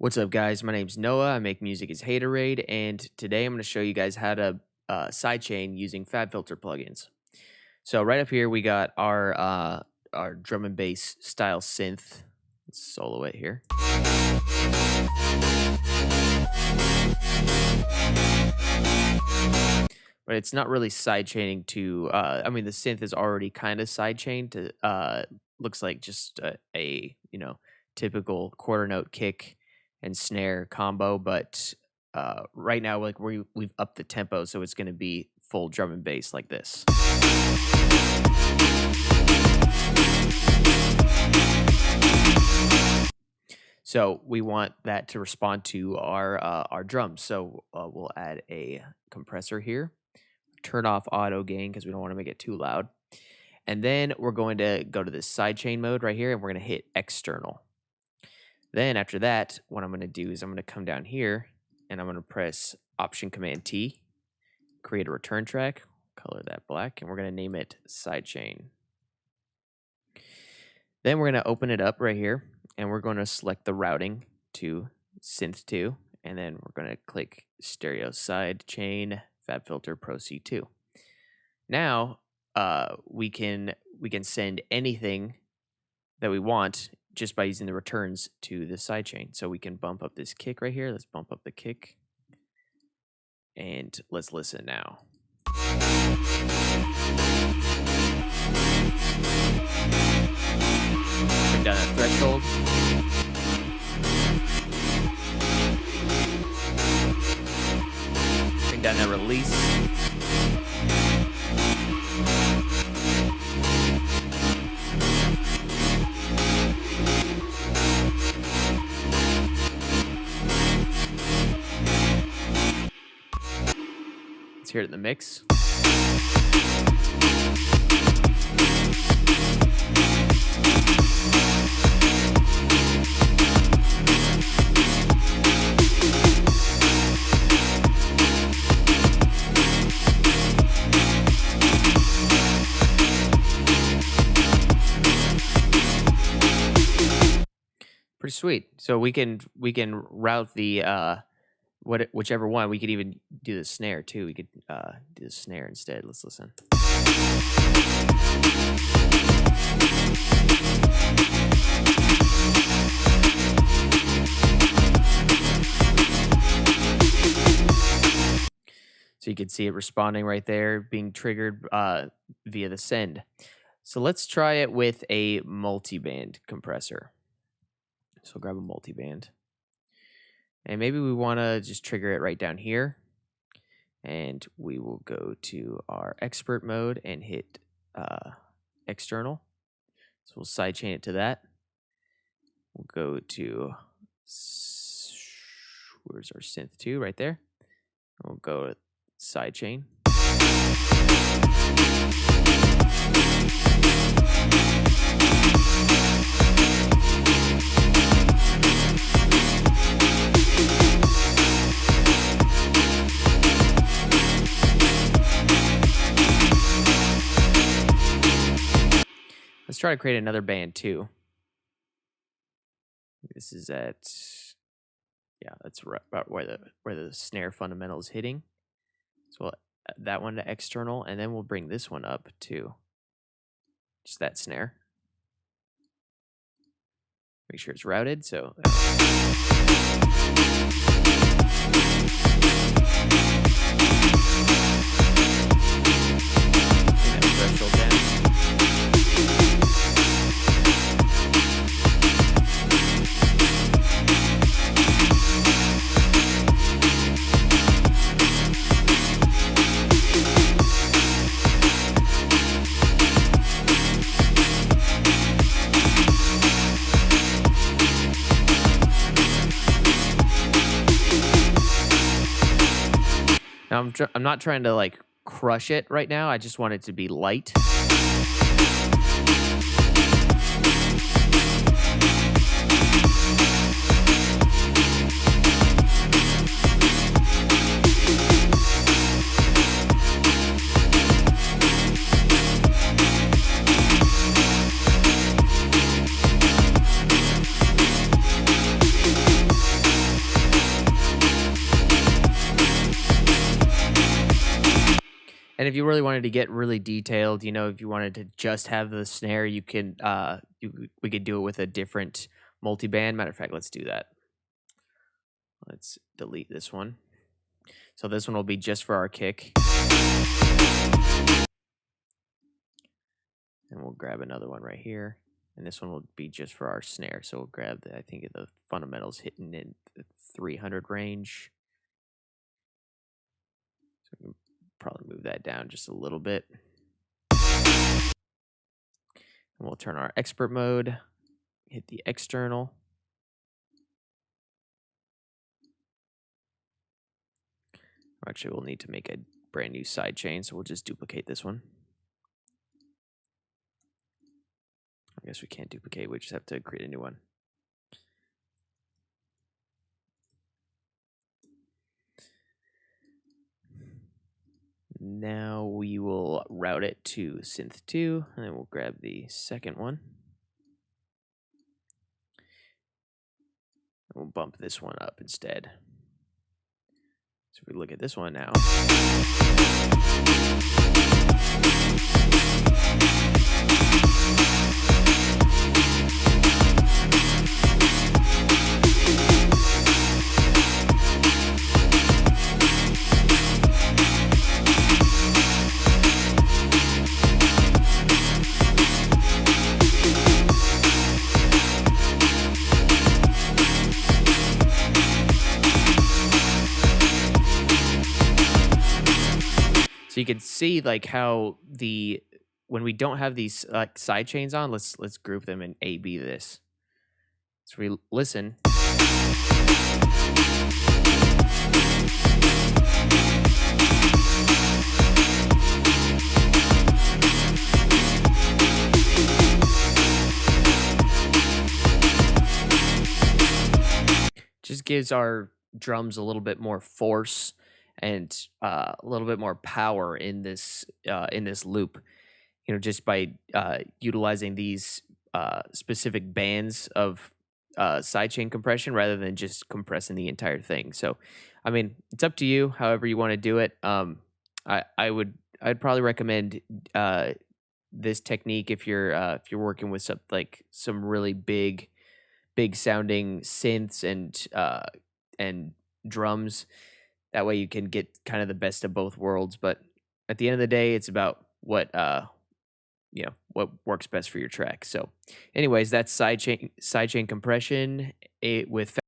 What's up, guys? My name's Noah. I make music as Haterade, and today I'm going to show you guys how to sidechain using FabFilter plugins. So right up here we got our drum and bass style synth. Let's solo it here. But it's not really sidechaining to. I mean, the synth is already kind of sidechained to. Looks like just a typical quarter note kick and snare combo, but right now we've upped the tempo, so it's going to be full drum and bass like this. So we want that to respond to our drums. So we'll add a compressor here, turn off auto gain because we don't want to make it too loud, and then we're going to go to this sidechain mode right here, and we're going to hit external. Then after that, what I'm going to do is I'm going to come down here and I'm going to press Option Command T, create a return track, color that black, and we're going to name it Sidechain. Then we're going to open it up right here and we're going to select the routing to Synth 2, and then we're going to click Stereo Sidechain FabFilter Pro C2. Now we can send anything that we want just by using the returns to the sidechain. So we can bump up this kick right here. Let's bump up the kick. And let's listen now. Bring down that threshold. Bring down that release. Let's hear it in the mix. Pretty sweet. So we can route the whichever one. We could even do the snare too. We could do the snare instead. Let's listen. So you can see it responding right there, being triggered via the send. So let's try it with a multiband compressor. So grab a multiband. And maybe we want to just trigger it right down here. And we will go to our expert mode and hit external. So we'll sidechain it to that. We'll go to, where's our synth 2? Right there. We'll go to sidechain. Let's try to create another band too. This is at, yeah, that's about where the snare fundamental is hitting. So we'll add that one to external, and then we'll bring this one up to just that snare. Make sure it's routed. So. Threshold down. Now I'm not trying to like crush it right now. I just want it to be light. And if you really wanted to get really detailed, if you wanted to just have the snare, you can we could do it with a different multiband. Matter of fact, let's do that. Let's delete this one. So this one will be just for our kick. And we'll grab another one right here. And this one will be just for our snare. So we'll grab I think the fundamentals hitting in the 300 range. So we can probably move that down just a little bit. And we'll turn our expert mode, hit the external. Actually, we'll need to make a brand new sidechain, so we'll just duplicate this one. I guess we can't duplicate, we just have to create a new one. Now we will route it to synth 2, and then we'll grab the second one. And we'll bump this one up instead. So if we look at this one now. So you can see like how when we don't have these side chains on, let's group them and A/B this. So we listen. Just gives our drums a little bit more force and a little bit more power in this loop. Just by utilizing these specific bands of sidechain compression rather than just compressing the entire thing. So, I mean, it's up to you. However you want to do it. I'd probably recommend this technique if you're working with some really big sounding synths and drums. That way you can get kind of the best of both worlds. But at the end of the day, it's about what works best for your track. So anyways, that's sidechain compression with